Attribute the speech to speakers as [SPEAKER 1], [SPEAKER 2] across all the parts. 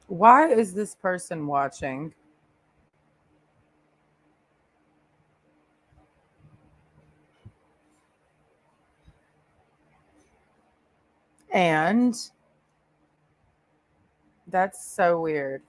[SPEAKER 1] Why is this person watching? And that's so weird.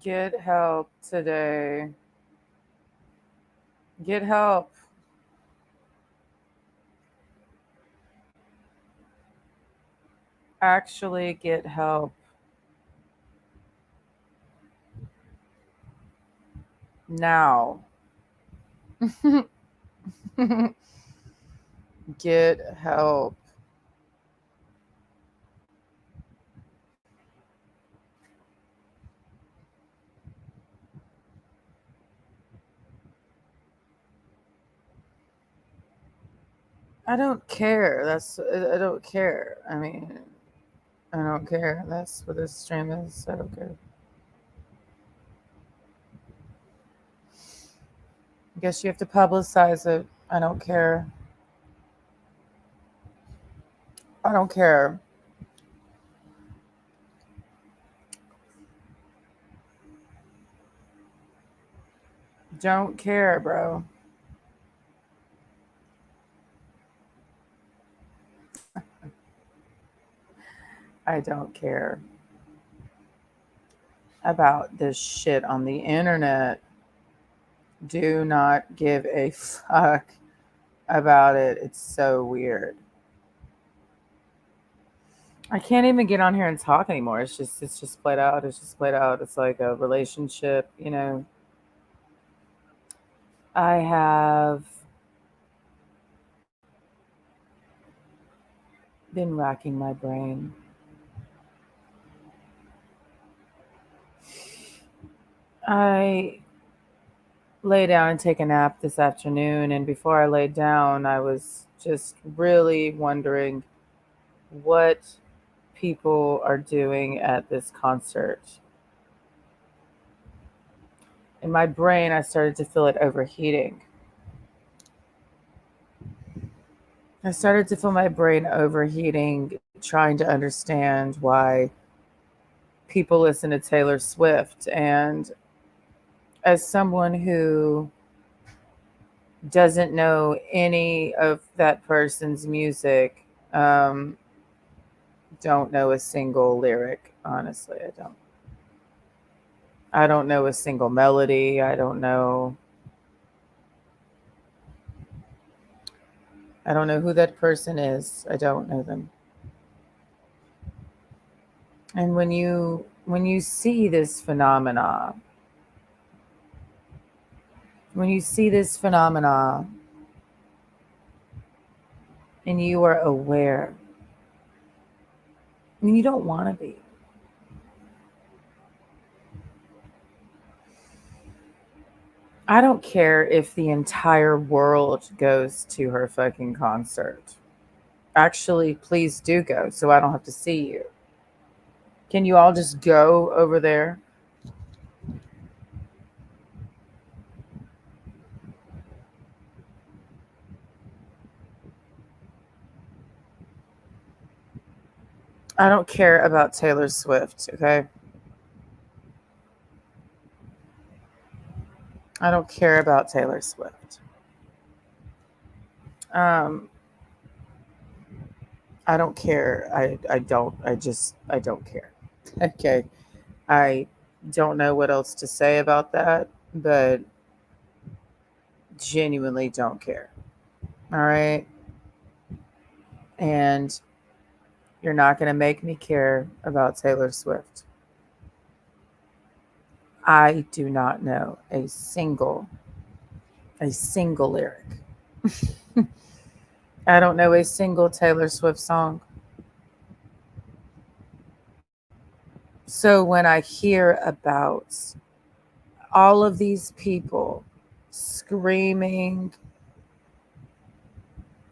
[SPEAKER 1] Get help today. Get help. Actually, get help now. Get help. I don't care. I don't care. I mean, I don't care. That's what this stream is. I don't care. I guess you have to publicize it. I don't care. I don't care. Don't care, bro. I don't care about this shit on the internet. Do not give a fuck about it. It's so weird. I can't even get on here and talk anymore. It's just played out. It's just played out. It's like a relationship. I have been racking my brain. I lay down and take a nap this afternoon, and before I laid down, I was just really wondering what people are doing at this concert. In my brain, I started to feel it overheating. I started to feel my brain overheating, trying to understand why people listen to Taylor Swift. And as someone who doesn't know any of that person's music, don't know a single lyric, honestly. I don't. I don't know a single melody. I don't know who that person is. I don't know them. And when you see this phenomena, when you see this phenomena and you are aware, and you don't want to be. I don't care if the entire world goes to her fucking concert. Actually, please do go so I don't have to see you. Can you all just go over there? I don't care about Taylor Swift, okay? I don't care about Taylor Swift. Um, I don't care. I don't care. Okay. I don't know what else to say about that, but genuinely don't care. All right. And you're not going to make me care about Taylor Swift. I do not know a single lyric. I don't know a single Taylor Swift song. So when I hear about all of these people screaming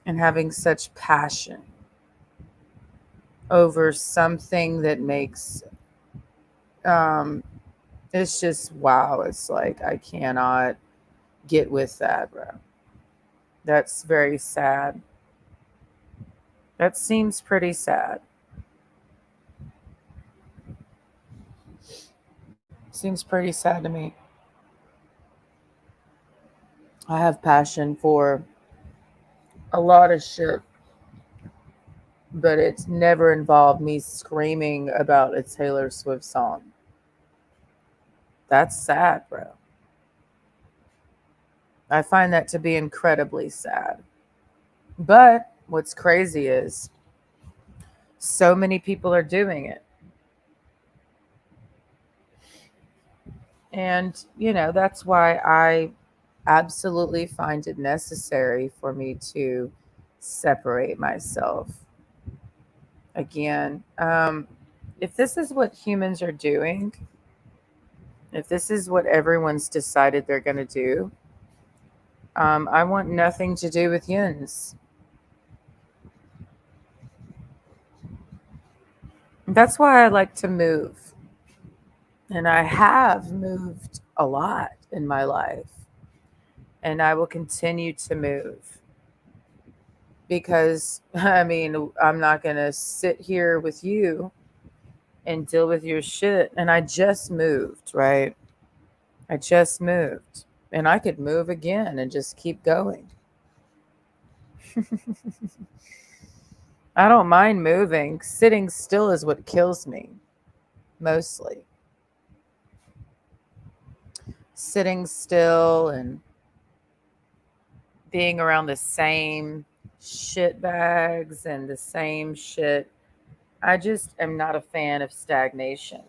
[SPEAKER 1] and having such passion over something that makes um it's just wow. It's like I cannot get with that, bro. That's very sad. That seems pretty sad. Seems pretty sad to me. I have passion for a lot of shit, but it's never involved me screaming about a Taylor Swift song. That's sad, bro. I find that to be incredibly sad. But what's crazy is so many people are doing it. And, that's why I absolutely find it necessary for me to separate myself. Again, if this is what humans are doing, if this is what everyone's decided they're going to do, I want nothing to do with yins. That's why I like to move. And I have moved a lot in my life. And I will continue to move because, I mean, I'm not going to sit here with you and deal with your shit. And I just moved, right? I just moved. And I could move again and just keep going. I don't mind moving. Sitting still is what kills me, mostly. Sitting still and being around the same shit bags and the same shit. I just am not a fan of stagnation.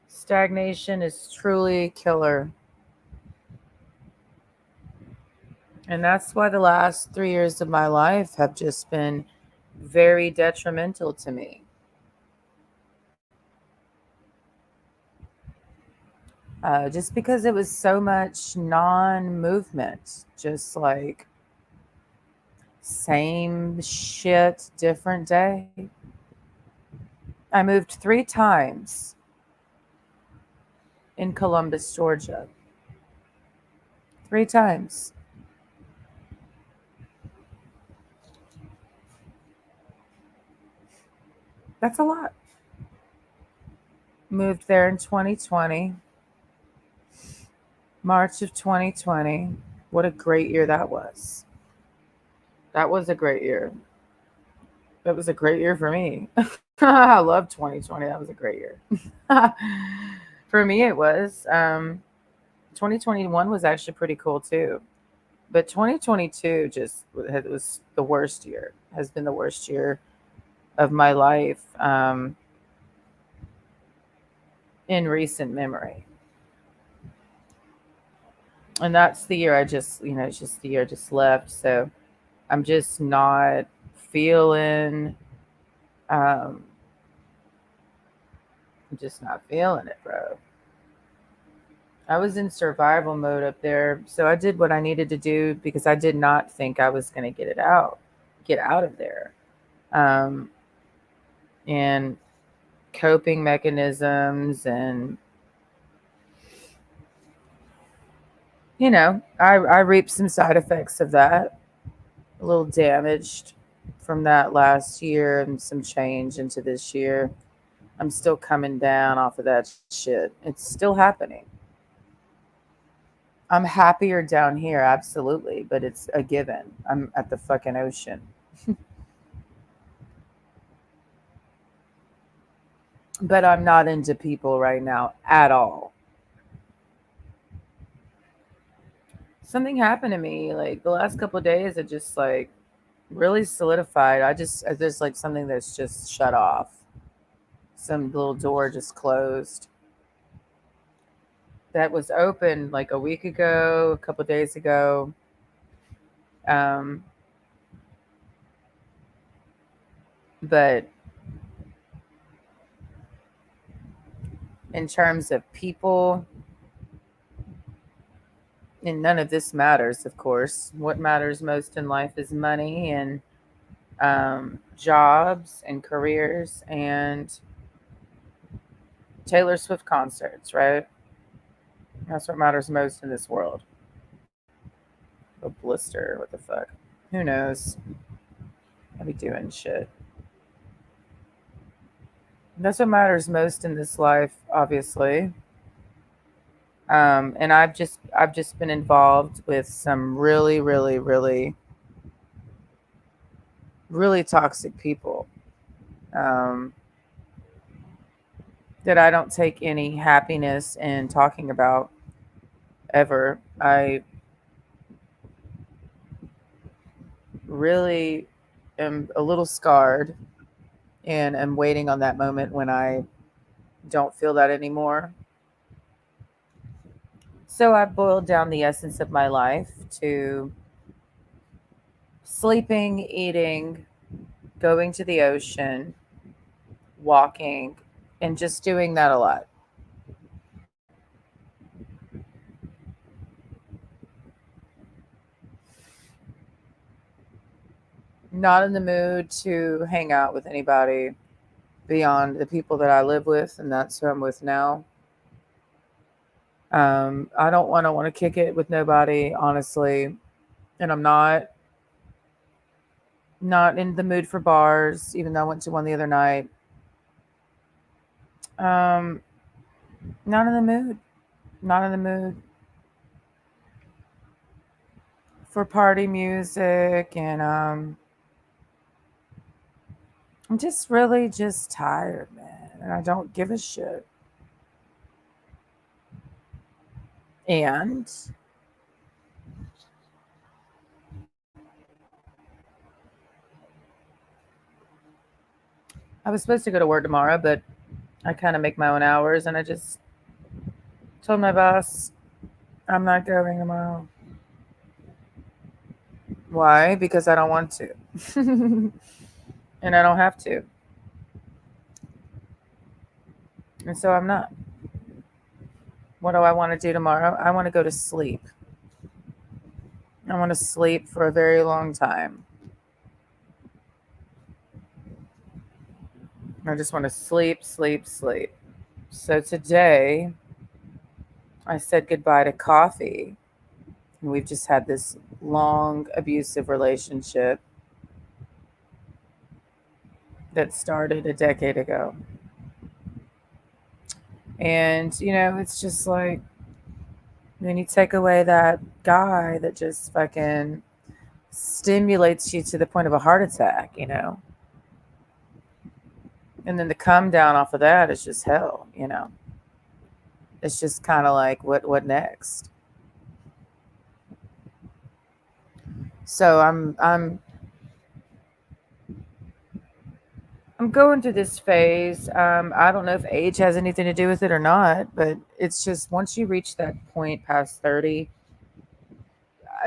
[SPEAKER 1] Stagnation is truly killer. And that's why the last 3 years of my life have just been very detrimental to me. Just because it was so much non movement, just like same shit, different day. I moved 3 times in Columbus, Georgia. 3 times. That's a lot. Moved there in 2020, March of 2020. What a great year that was. That was a great year. That was a great year for me. I love 2020. That was a great year. For me, it was. 2021 was actually pretty cool too. But 2022 just it was the worst year, has been the worst year of my life in recent memory. And that's the year I just, it's just the year I just left. So I'm just not feeling, um, I'm just not feeling it, bro. I was in survival mode up there. So I did what I needed to do because I did not think I was going to get out of there. Um, and coping mechanisms and, I reaped some side effects of that, a little damaged from that last year and some change into this year. I'm still coming down off of that shit. It's still happening. I'm happier down here, absolutely, but it's a given. I'm at the fucking ocean. But I'm not into people right now at all. Something happened to me like the last couple of days. It just like really solidified. There's like something that's just shut off. Some little door just closed that was open like a week ago, a couple of days ago. Um, but in terms of people, And none of this matters, of course. What matters most in life is money and jobs and careers and Taylor Swift concerts, right? That's what matters most in this world. A blister, what the fuck? Who knows? I'll be doing shit. That's what matters most in this life, obviously. And I've just been involved with some really, really, really, really toxic people um, that I don't take any happiness in talking about ever. I really am a little scarred and am waiting on that moment when I don't feel that anymore. So I've boiled down the essence of my life to sleeping, eating, going to the ocean, walking, and just doing that a lot. Not in the mood to hang out with anybody beyond the people that I live with, and that's who I'm with now. I don't want to kick it with nobody, honestly, and I'm not in the mood for bars, even though I went to one the other night. Um, not in the mood. Not in the mood for party music, and I'm just really just tired, man, and I don't give a shit. And I was supposed to go to work tomorrow, but I kind of make my own hours, and I just told my boss I'm not going tomorrow. Why? Because I don't want to. And I don't have to. And so I'm not. What do I want to do tomorrow? I want to go to sleep. I want to sleep for a very long time. I just want to sleep, sleep, sleep. So today I said goodbye to coffee. And we've just had this long, abusive relationship that started a decade ago. And, it's just like when you take away that guy that just fucking stimulates you to the point of a heart attack. And then the come down off of that is just hell. It's just kind of like what next? So I'm going through this phase. I don't know if age has anything to do with it or not, but it's just once you reach that point past 30,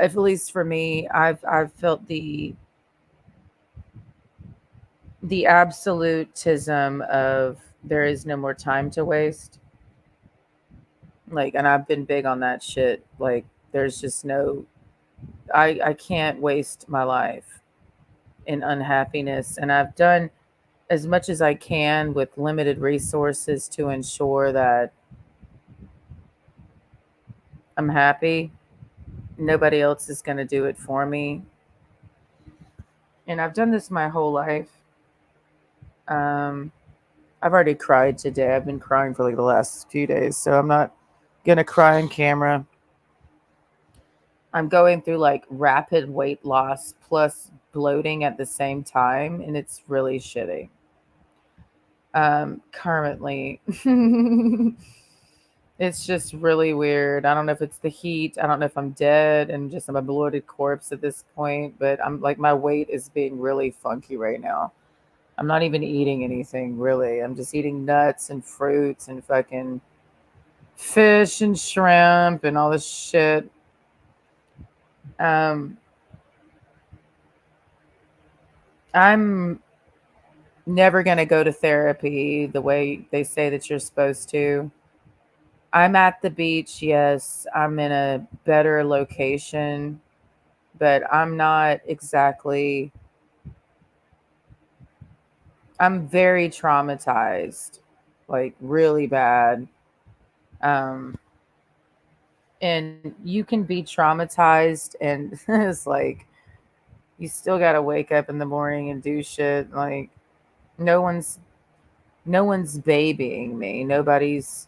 [SPEAKER 1] at least for me, I've felt the absolutism of there is no more time to waste. Like, and I've been big on that shit. Like, there's just no, I can't waste my life in unhappiness. And I've done as much as I can with limited resources to ensure that I'm happy. Nobody else is going to do it for me. And I've done this my whole life. Um, I've already cried today. I've been crying for like the last few days, so I'm not gonna cry on camera. I'm going through like rapid weight loss plus bloating at the same time, and it's really shitty. Currently, it's just really weird. I don't know if it's the heat. I don't know if I'm dead and just I'm a bloated corpse at this point, but I'm like my weight is being really funky right now. I'm not even eating anything really. I'm just eating nuts and fruits and fucking fish and shrimp and all this shit. Um, I'm never going to go to therapy the way they say that you're supposed to. I'm at the beach, yes. I'm in a better location, but I'm not exactly, I'm very traumatized, like really bad. Um, and you can be traumatized, and it's like you still got to wake up in the morning and do shit. Like, no one's no one's babying me. Nobody's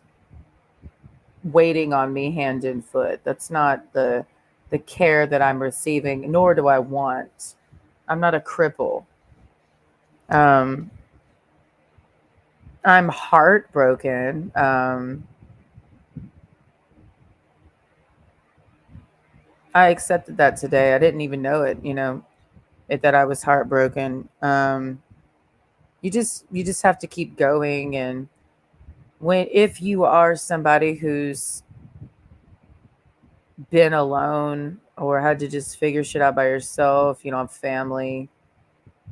[SPEAKER 1] waiting on me hand and foot. That's not the care that I'm receiving, nor do I want. I'm not a cripple. Um, I'm heartbroken. I accepted that today. I didn't even know it, that I was heartbroken. You just have to keep going, and when if you are somebody who's been alone or had to just figure shit out by yourself, you don't have family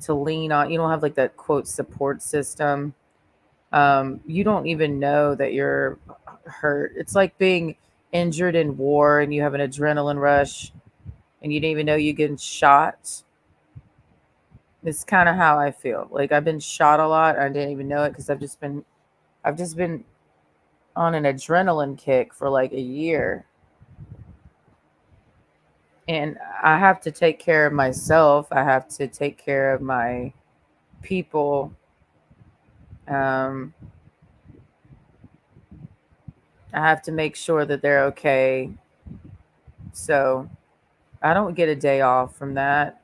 [SPEAKER 1] to lean on, you don't have like that quote support system. You don't even know that you're hurt. It's like being injured in war and you have an adrenaline rush and you didn't even know you're getting shot. It's kind of how I feel. Like I've been shot a lot. I didn't even know it because I've just been on an adrenaline kick for like a year. And I have to take care of myself. I have to take care of my people. Um, I have to make sure that they're okay. So I don't get a day off from that.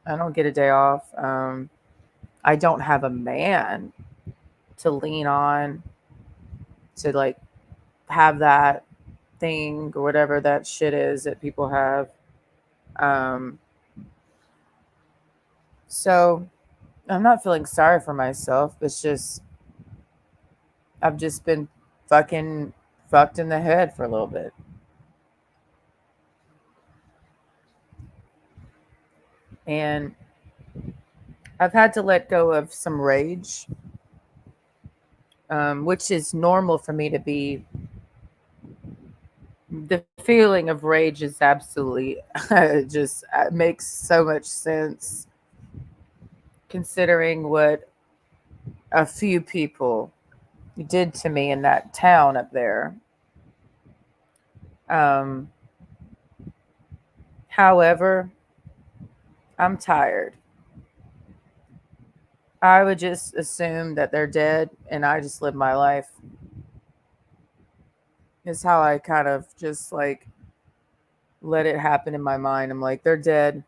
[SPEAKER 1] I don't get a day off. I don't have a man to lean on to like have that thing or whatever that shit is that people have. Um, so I'm not feeling sorry for myself. It's just I've just been fucking fucked in the head for a little bit. And I've had to let go of some rage, which is normal for me to be. The feeling of rage is absolutely just makes so much sense considering what a few people did to me in that town up there. Um, however, I'm tired. I would just assume that they're dead and I just live my life. Is how I kind of just like let it happen in my mind. I'm like, they're dead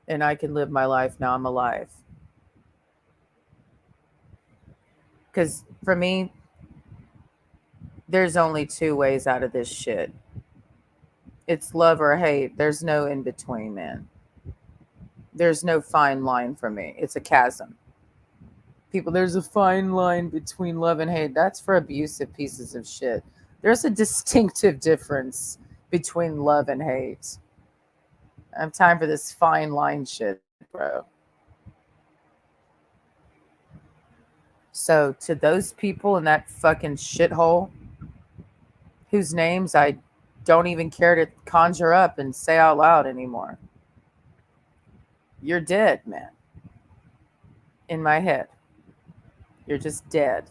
[SPEAKER 1] and I can live my life now. I'm alive. Because for me, there's only two ways out of this shit. It's love or hate. There's no in between, man. There's no fine line for me. It's a chasm. People, there's a fine line between love and hate. That's for abusive pieces of shit. There's a distinctive difference between love and hate. I have time for this fine line shit, bro. So to those people in that fucking shithole whose names I don't even care to conjure up and say out loud anymore, you're dead, man. In my head, you're just dead.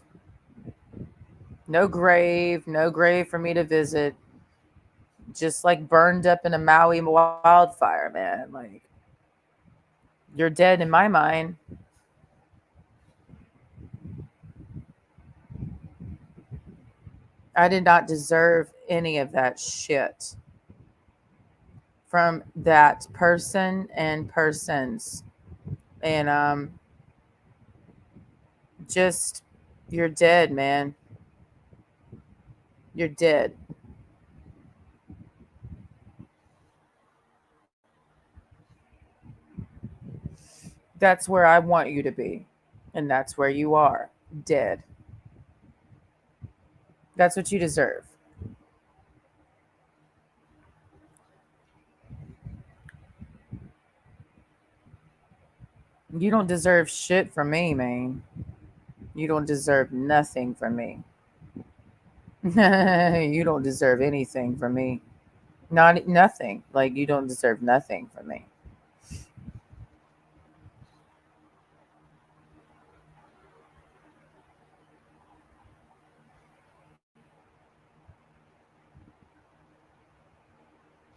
[SPEAKER 1] No grave for me to visit. Just like burned up in a Maui wildfire, man. Like, you're dead in my mind. I did not deserve any of that shit from that person and persons. And just you're dead, man. You're dead. That's where I want you to be. And that's where you are. Dead. That's what you deserve. You don't deserve shit from me, man. You don't deserve nothing from me. You don't deserve anything from me. Not nothing. Like you don't deserve nothing from me.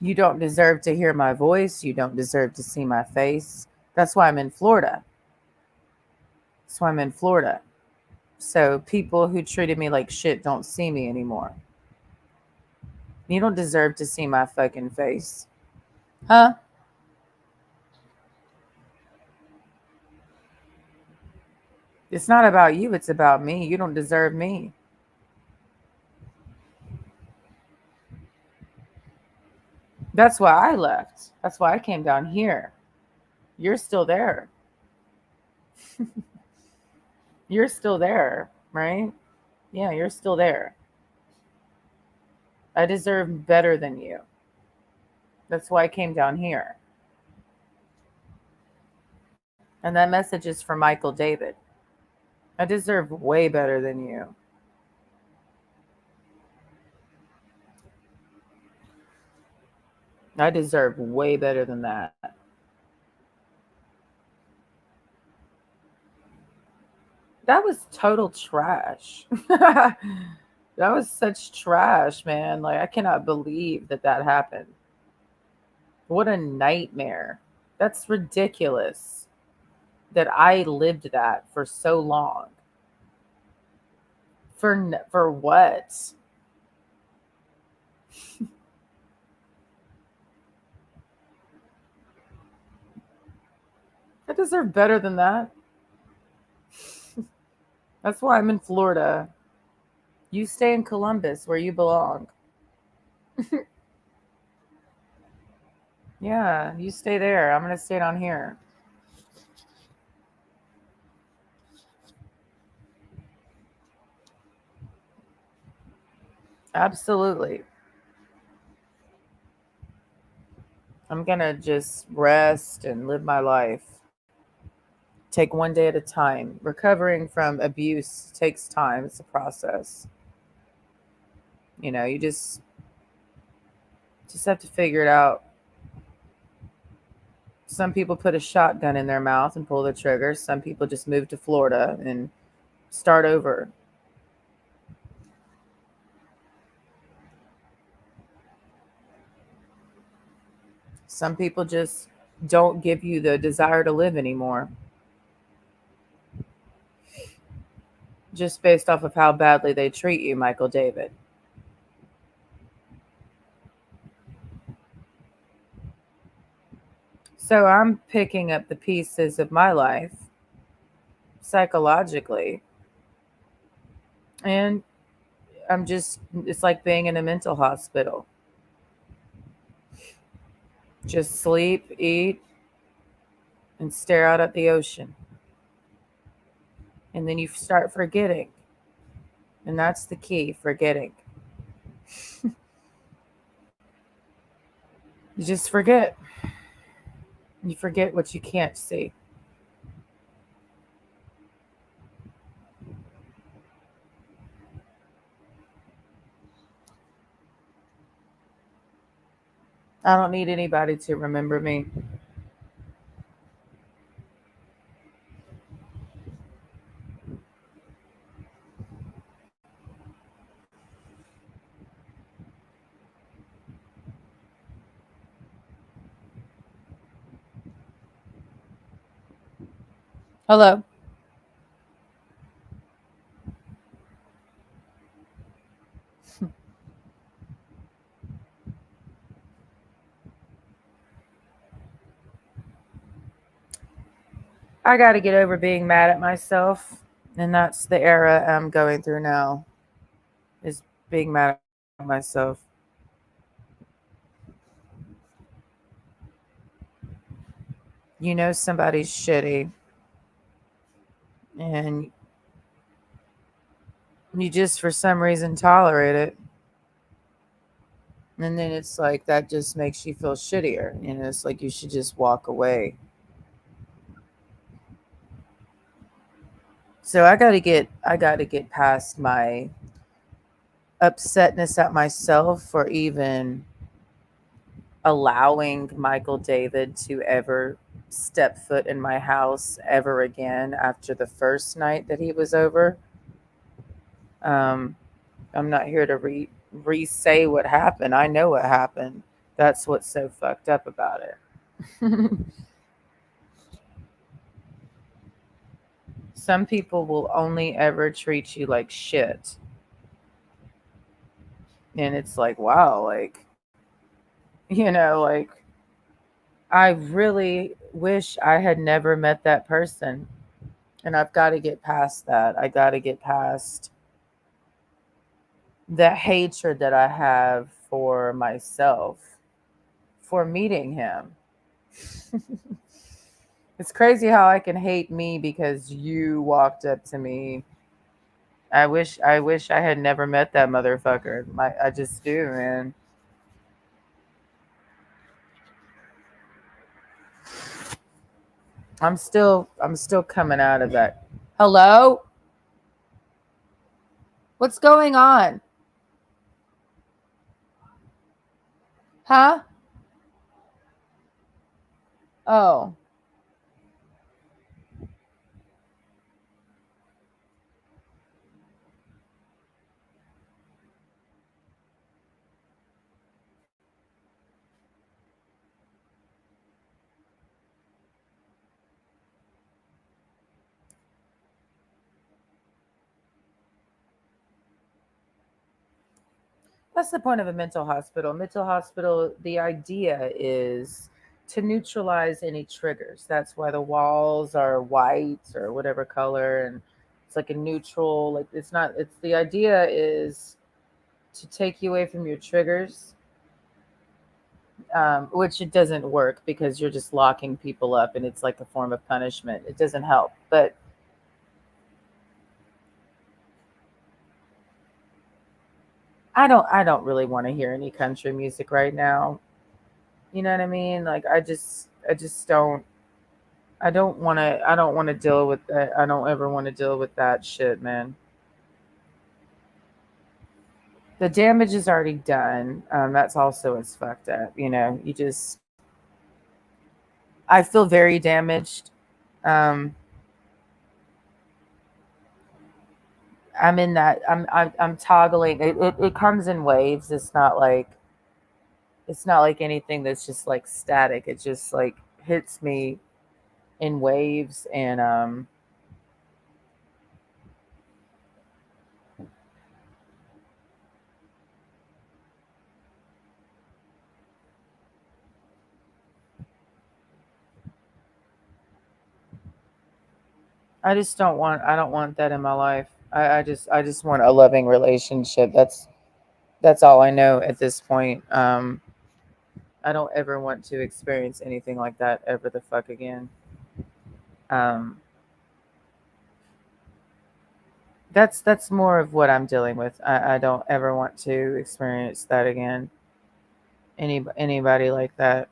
[SPEAKER 1] You don't deserve to hear my voice. You don't deserve to see my face. That's why I'm in Florida. That's why I'm in Florida. So people who treated me like shit don't see me anymore. You don't deserve to see my fucking face. Huh? It's not about you, it's about me. You don't deserve me. That's why I left. That's why I came down here. You're still there. You're still there, right? Yeah, you're still there. I deserve better than you. That's why I came down here. And that message is for Michael David. I deserve way better than you. I deserve way better than that. That was total trash. That was such trash, man. Like, I cannot believe that that happened. What a nightmare. That's ridiculous that I lived that for so long. For what? I deserve better than that. That's why I'm in Florida. You stay in Columbus where you belong. Yeah, you stay there. I'm going to stay down here. Absolutely. I'm going to just rest and live my life. Take one day at a time. Recovering from abuse takes time. It's a process. You just have to figure it out. Some people put a shotgun in their mouth and pull the trigger. Some people just move to Florida and start over. Some people just don't give you the desire to live anymore, just based off of how badly they treat you, Michael David. So I'm picking up the pieces of my life psychologically, and it's like being in a mental hospital. Just sleep, eat, and stare out at the ocean. And then you start forgetting. And that's the key, forgetting. You just forget. You forget what you can't see. I don't need anybody to remember me. Hello. I got to get over being mad at myself. And that's the era I'm going through now, is being mad at myself. Somebody's shitty and you just for some reason tolerate it. And then it's like that just makes you feel shittier. It's like you should just walk away. So I got to get past my upsetness at myself for even allowing Michael David to ever step foot in my house ever again after the first night that he was over. Um, I'm not here to re say what happened. I know what happened. That's what's so fucked up about it. Some people will only ever treat you like shit. And it's like, wow, like, like, I really wish I had never met that person. And I've got to get past that. I got to get past the hatred that I have for myself for meeting him. It's crazy how I can hate me because you walked up to me. I wish I had never met that motherfucker. I just do, man. I'm still coming out of that. Hello? What's going on? Huh? Oh. That's the point of a mental hospital. Mental hospital, the idea is to neutralize any triggers. That's why the walls are white or whatever color, and it's like a neutral, like it's not, it's the idea is to take you away from your triggers, which it doesn't work because you're just locking people up and it's like a form of punishment. It doesn't help. But I don't really want to hear any country music right now. You know what I mean? Like I just I don't want to deal with that. I don't ever want to deal with that shit, man. The damage is already done. That's also as fucked up. I feel very damaged. Um, I'm in that. I'm toggling. It comes in waves. It's not like anything that's just like static. It just like hits me in waves, and I don't want that in my life. I just want a loving relationship. That's all I know at this point. I don't ever want to experience anything like that ever the fuck again. Um, that's more of what I'm dealing with. I don't ever want to experience that again. Anybody like that.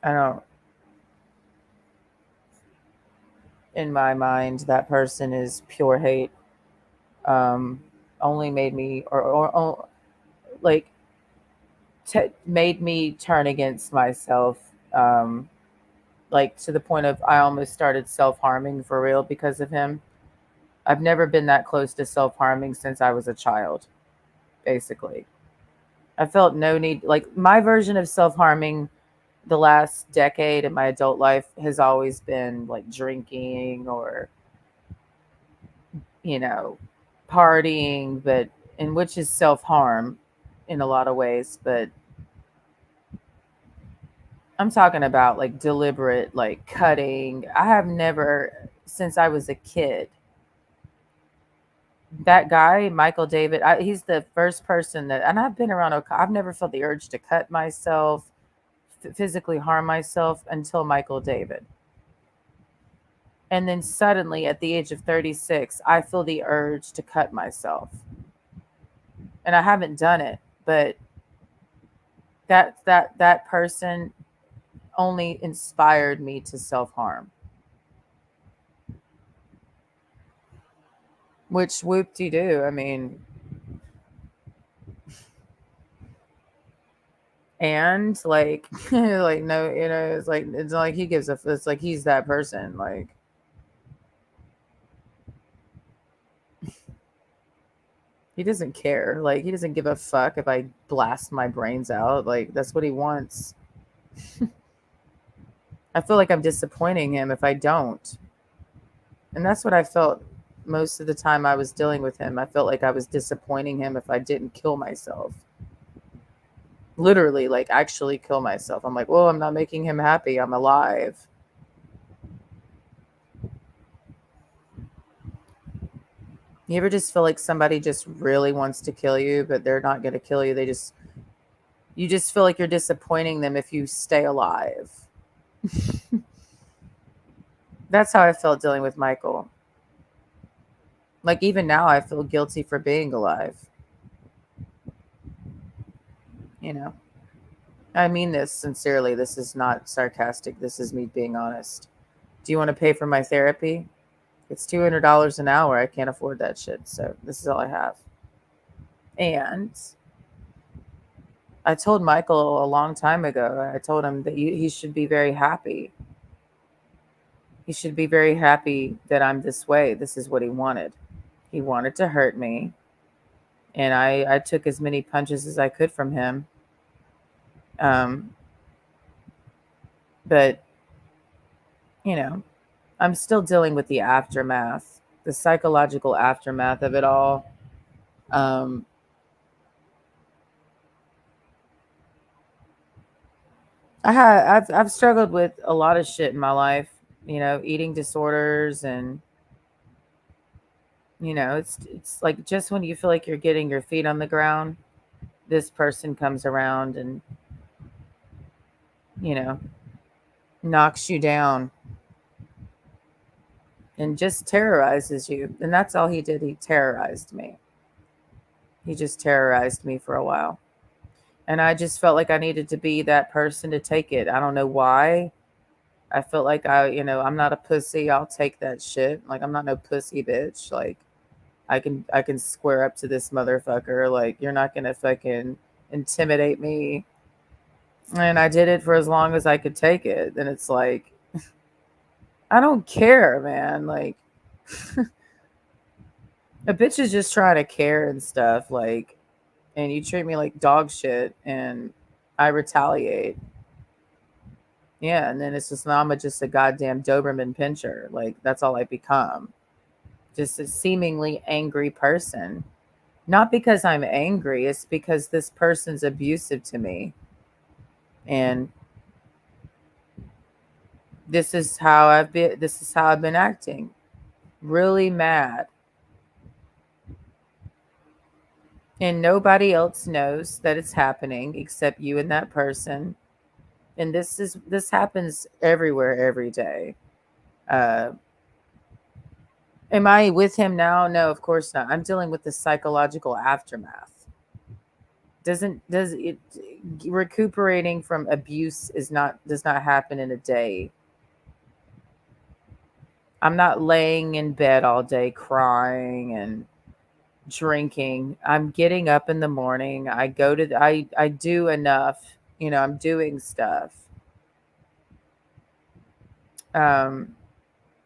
[SPEAKER 1] I don't. In my mind, that person is pure hate. Um, only made me or like made me turn against myself. Like to the point of I almost started self harming for real because of him. I've never been that close to self harming since I was a child, basically. I felt no need, like, my version of self harming the last decade in my adult life has always been like drinking or, you know, partying, but, and which is self harm in a lot of ways. But I'm talking about like deliberate, like cutting. I have never, since I was a kid, that guy Michael David, he's the first person that, and I've been around, I've never felt the urge to cut myself, physically harm myself until Michael David. And then suddenly at the age of 36 I feel the urge to cut myself, and I haven't done it. But that person only inspired me to self-harm, which whoop-de-doo, I mean, And like like no, it's not like he gives a it's like he's that person. Like he doesn't care. Like he doesn't give a fuck if I blast my brains out. Like that's what he wants. I feel like I'm disappointing him if I don't. And that's what I felt most of the time I was dealing with him. I felt like I was disappointing him if I didn't kill myself. Literally, like actually kill myself. I'm like, well, I'm not making him happy. I'm alive. You ever just feel like somebody just really wants to kill you, but they're not going to kill you? You just feel like you're disappointing them if you stay alive. That's how I felt dealing with Michael. Like even now, I feel guilty for being alive. You know, I mean this sincerely. This is not sarcastic. This is me being honest. Do you want to pay for my therapy? It's $200 an hour. I can't afford that shit. So this is all I have. And I told Michael a long time ago, I told him that he should be very happy. He should be very happy that I'm this way. This is what he wanted. He wanted to hurt me. And I took as many punches as I could from him. Um, but, you know, I'm still dealing with the aftermath, the psychological aftermath of it all. Um, I've struggled with a lot of shit in my life, eating disorders and it's like just when you feel like you're getting your feet on the ground, this person comes around and, you know, knocks you down and just terrorizes you. And that's all he did. He terrorized me. He just terrorized me for a while. And I just felt like I needed to be that person to take it. I don't know why. I felt like I'm not a pussy. I'll take that shit. Like I'm not no pussy bitch. Like I can square up to this motherfucker. Like you're not gonna fucking intimidate me. And I did it for as long as I could take it. And it's like I don't care, man. Like a bitch is just trying to care and stuff. Like, and you treat me like dog shit, and I retaliate. Yeah, and then it's just now I'm just a goddamn Doberman pincher. Like that's all I become. Just a seemingly angry person. Not because I'm angry, it's because this person's abusive to me. And this is how I've been acting. Really mad. And nobody else knows that it's happening except you and that person. And this happens everywhere every day. Uh am I with him now? No, of course not. I'm dealing with the psychological aftermath. Does it recuperating from abuse is not does not happen in a day. I'm not laying in bed all day crying and drinking. I'm getting up in the morning. I do enough. I'm doing stuff. Um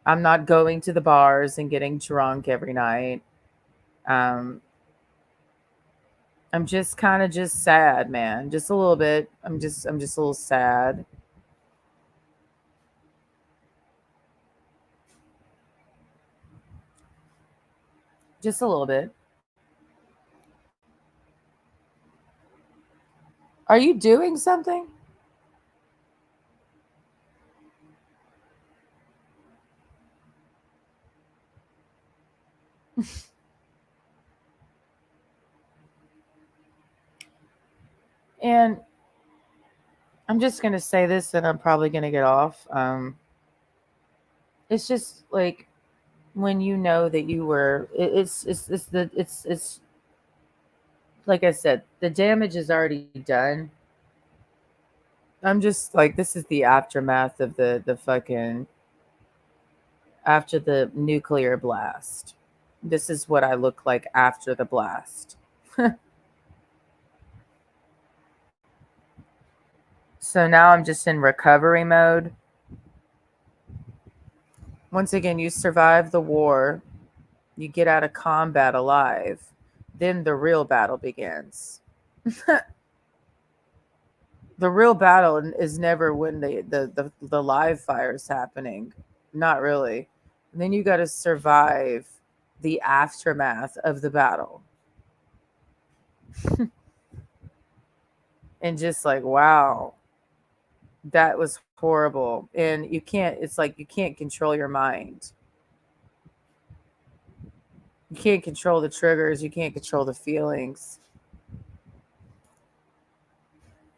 [SPEAKER 1] I'm not going to the bars and getting drunk every night. Um I'm just kind of just sad, man. Just a little bit. I'm just a little sad. Just a little bit. Are you doing something? And I'm just going to say this and I'm probably going to get off. It's just like when you know that you were it's like I said, the damage is already done. I'm just like this is the aftermath of the fucking after the nuclear blast. This is what I look like after the blast. So now I'm just in recovery mode. Once again, you survive the war, you get out of combat alive, then the real battle begins. The real battle is never when the live fire is happening. Not really. And then you got to survive the aftermath of the battle. And just like, wow, that was horrible. And it's like you can't control your mind. You can't control the triggers. You can't control the feelings.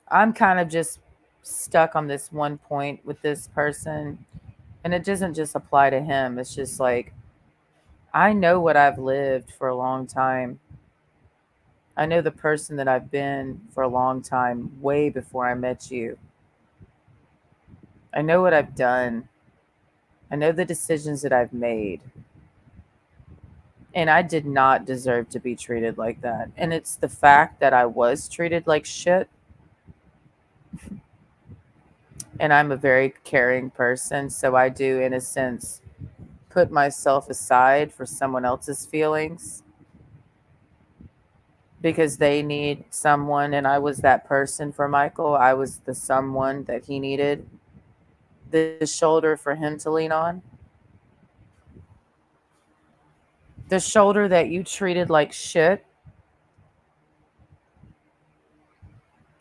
[SPEAKER 1] I'm kind of just stuck on this one point with this person. And it doesn't just apply to him. It's just like, I know what I've lived for a long time. I know the person that I've been for a long time, way before I met you. I know what I've done. I know the decisions that I've made. And I did not deserve to be treated like that. And it's the fact that I was treated like shit. And I'm a very caring person. So I do, in a sense, put myself aside for someone else's feelings because they need someone. And I was that person for Michael. I was the someone that he needed, the shoulder for him to lean on. The shoulder that you treated like shit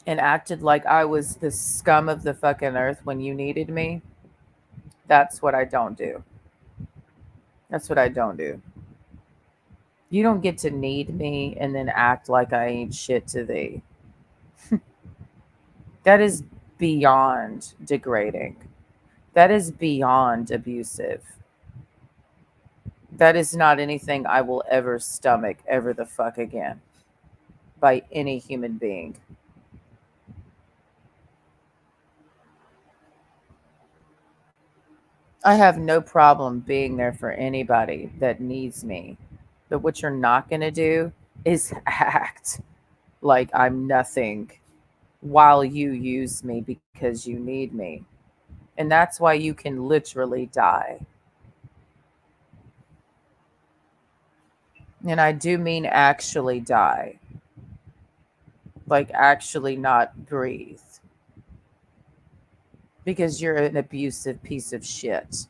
[SPEAKER 1] and acted like I was the scum of the fucking earth when you needed me. That's what I don't do. That's what I don't do. You don't get to need me and then act like I ain't shit to thee. That is beyond degrading. That is beyond abusive. That is not anything I will ever stomach ever the fuck again by any human being. I have no problem being there for anybody that needs me. But what you're not going to do is act like I'm nothing while you use me because you need me. And that's why you can literally die. And I do mean actually die. Like actually not breathe. Because you're an abusive piece of shit.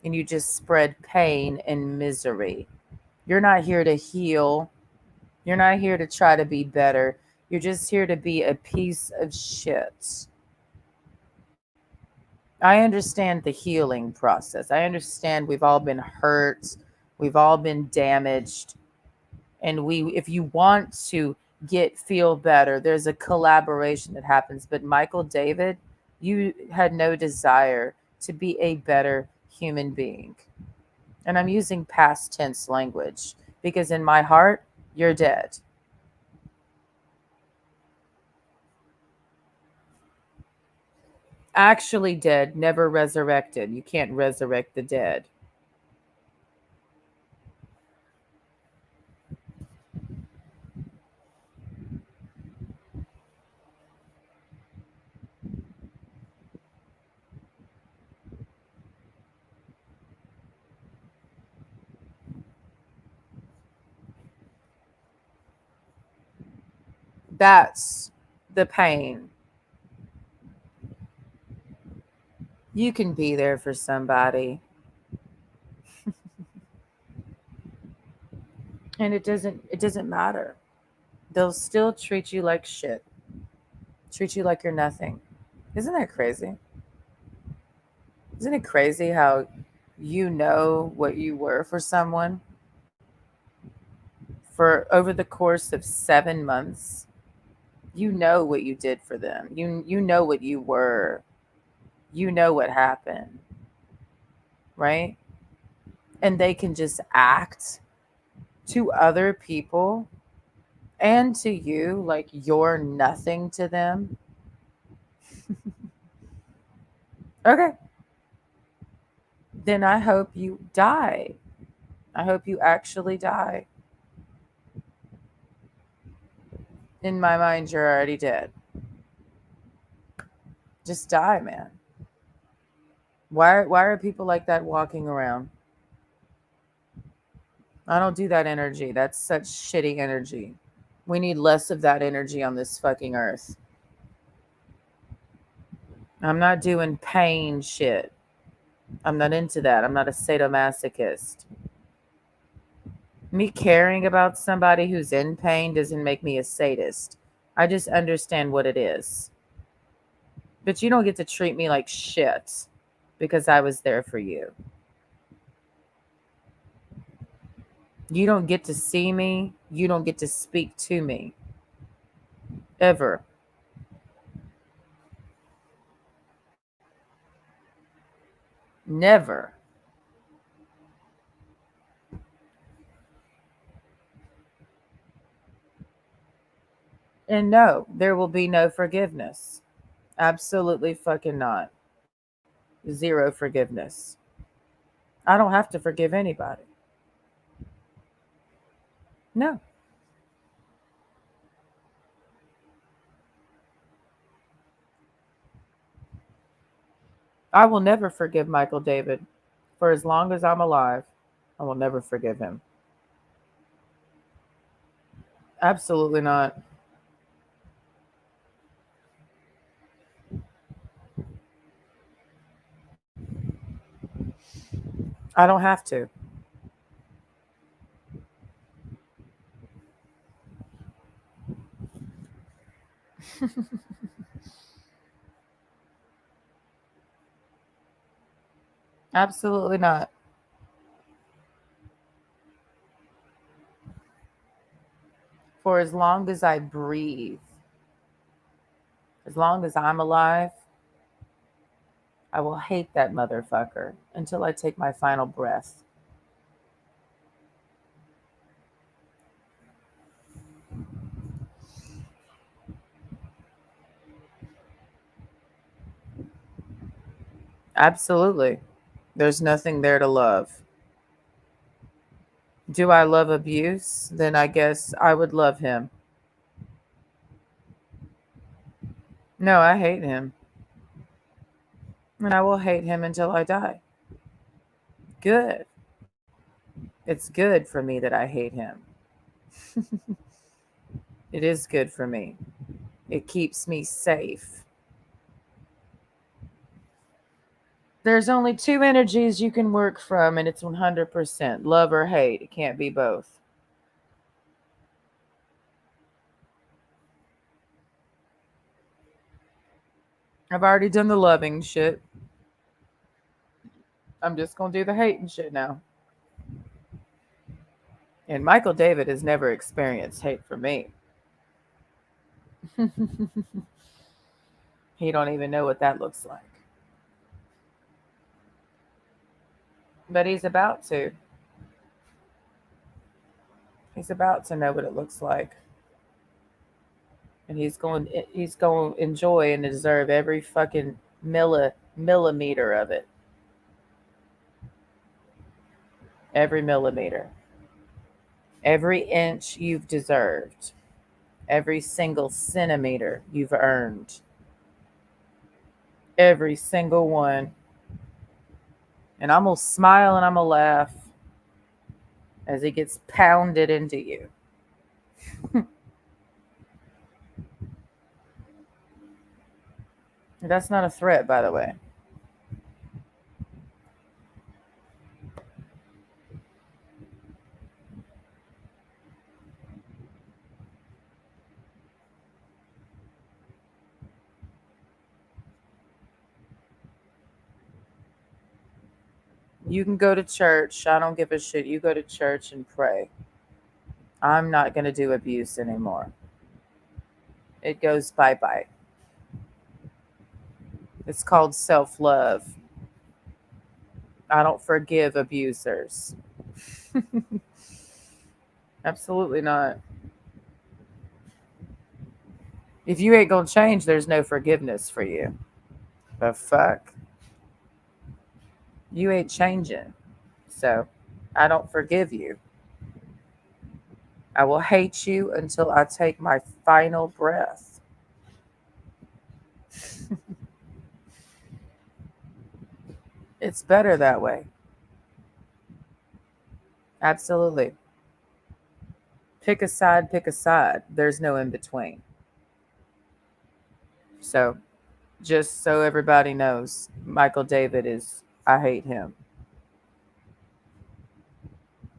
[SPEAKER 1] And you just spread pain and misery. You're not here to heal. You're not here to try to be better. You're just here to be a piece of shit. I understand the healing process. I understand we've all been hurt. We've all been damaged. And if you want to feel better, there's a collaboration that happens. But Michael David, you had no desire to be a better human being. And I'm using past tense language because in my heart, you're dead. Actually dead, never resurrected. You can't resurrect the dead. That's the pain. You can be there for somebody. And it doesn't matter. They'll still treat you like shit. Treat you like you're nothing. Isn't that crazy? Isn't it crazy how you know what you were for someone for over the course of 7 months? You know what you did for them. You know what you were. You know what happened, right? And they can just act to other people and to you like you're nothing to them. Okay. Then I hope you die. I hope you actually die. In my mind, you're already dead. Just die, man. Why are people like that walking around? I don't do that energy. That's such shitty energy. We need less of that energy on this fucking earth. I'm not doing pain shit. I'm not into that. I'm not a sadomasochist. Me caring about somebody who's in pain doesn't make me a sadist. I just understand what it is. But you don't get to treat me like shit because I was there for you. You don't get to see me. You don't get to speak to me. Ever. Never. And no, there will be no forgiveness. Absolutely fucking not. Zero forgiveness. I don't have to forgive anybody. No. I will never forgive Michael David. For as long as I'm alive, I will never forgive him. Absolutely not. I don't have to. Absolutely not. For as long as I breathe, as long as I'm alive, I will hate that motherfucker until I take my final breath. Absolutely. There's nothing there to love. Do I love abuse? Then I guess I would love him. No, I hate him. And I will hate him until I die. Good. It's good for me that I hate him. It is good for me. It keeps me safe. There's only two energies you can work from, and it's 100% love or hate. It can't be both. I've already done the loving shit. I'm just going to do the hating shit now. And Michael David has never experienced hate from me. He don't even know what that looks like. But he's about to. He's about to know what it looks like. And he's going to enjoy and deserve every fucking millimeter of it. Every millimeter. Every inch you've deserved. Every single centimeter you've earned. Every single one. And I'm going to smile and I'm going to laugh as it gets pounded into you. That's not a threat, by the way. You can go to church. I don't give a shit. You go to church and pray. I'm not going to do abuse anymore. It goes bye bye. It's called self love. I don't forgive abusers. Absolutely not. If you ain't going to change, there's no forgiveness for you. The fuck? You ain't changing. So I don't forgive you. I will hate you until I take my final breath. It's better that way. Absolutely. Pick a side, pick a side. There's no in between. So, just so everybody knows, Michael David is, I hate him.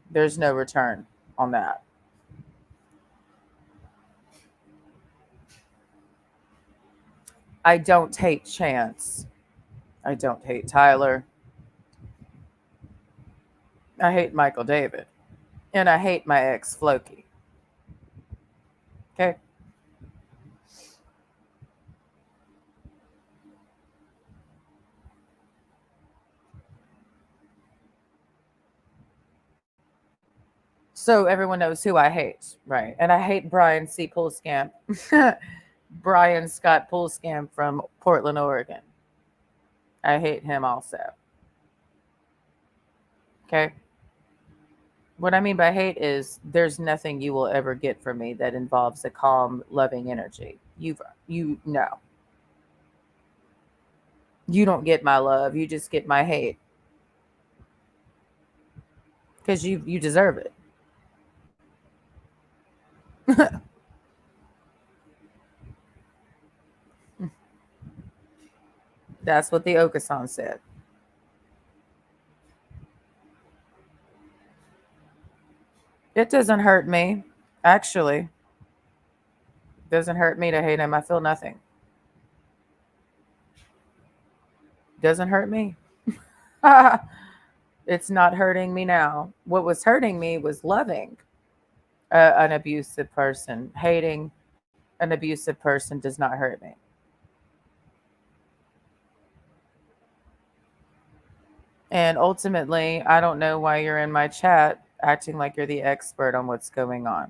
[SPEAKER 1] There's no return on that. I don't hate Chance. I don't hate Tyler. I hate Michael David. And I hate my ex, Floki. Okay? So everyone knows who I hate, right? And I hate Brian C. Poolscamp. Brian Scott Poolscamp from Portland, Oregon. I hate him also. Okay? What I mean by hate is there's nothing you will ever get from me that involves a calm, loving energy. You know. You don't get my love. You just get my hate. Because you deserve it. That's what the Okasan said. It doesn't hurt me. Actually, it doesn't hurt me to hate him. I feel nothing. It doesn't hurt me. It's not hurting me now. What was hurting me was loving an abusive person. Hating an abusive person does not hurt me. And ultimately, I don't know why you're in my chat acting like you're the expert on what's going on.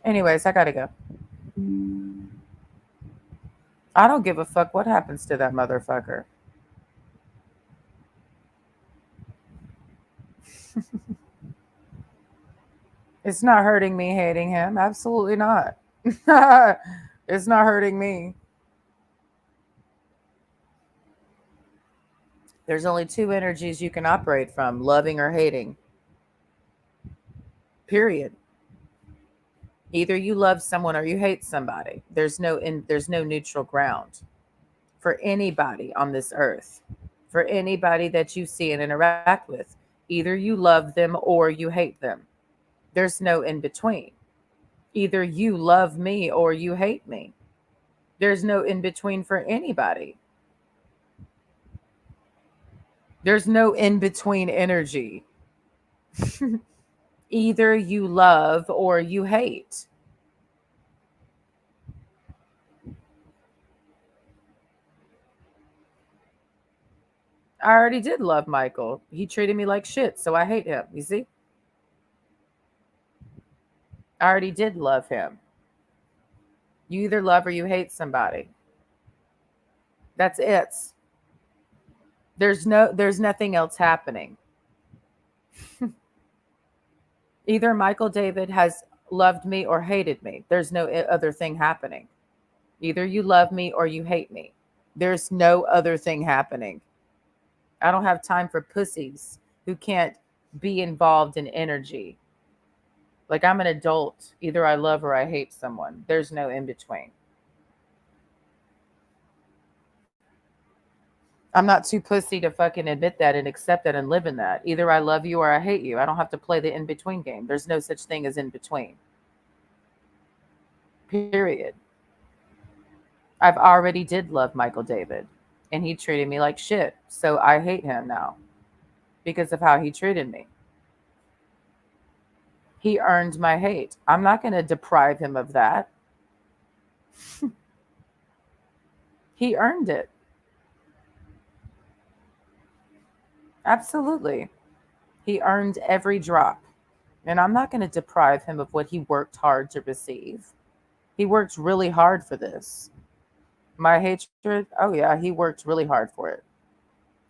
[SPEAKER 1] Anyways, I gotta go. I don't give a fuck what happens to that motherfucker. It's not hurting me hating him. Absolutely not. It's not hurting me. There's only two energies you can operate from, loving or hating. Period. Either you love someone or you hate somebody. There's no neutral ground for anybody on this earth. For anybody that you see and interact with. Either you love them or you hate them. There's no in between. Either you love me or you hate me. There's no in between for anybody. There's no in between energy. Either you love or you hate. I already did love Michael. He treated me like shit, so I hate him. You see? I already did love him. You either love or you hate somebody. That's it. There's nothing else happening. Either Michael David has loved me or hated me. There's no other thing happening. Either you love me or you hate me. There's no other thing happening. I don't have time for pussies who can't be involved in energy. Like, I'm an adult. Either I love or I hate someone. There's no in between. I'm not too pussy to fucking admit that and accept that and live in that. Either I love you or I hate you. I don't have to play the in between game. There's no such thing as in between. Period. I've already did love Michael David and he treated me like shit. So I hate him now because of how he treated me. He earned my hate. I'm not going to deprive him of that. He earned it. Absolutely. He earned every drop. And I'm not going to deprive him of what he worked hard to receive. He worked really hard for this. My hatred, oh yeah, he worked really hard for it.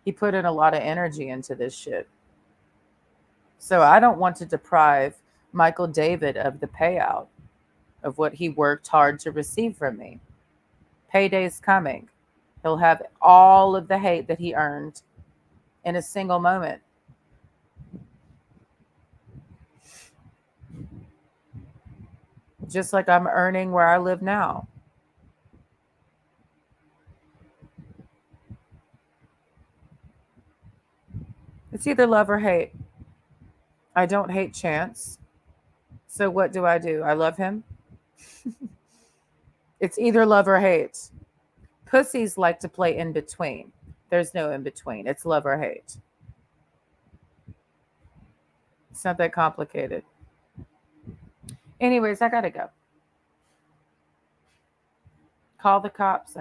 [SPEAKER 1] He put in a lot of energy into this shit. So I don't want to deprive Michael David of the payout. of what he worked hard to receive from me. Payday's coming. He'll have all of the hate that he earned in a single moment. Just like I'm earning where I live now. It's either love or hate. I don't hate Chance. So what do? I love him. It's either love or hate. Pussies like to play in between. There's no in between. It's love or hate. It's not that complicated. Anyways, I gotta go. Call the cops.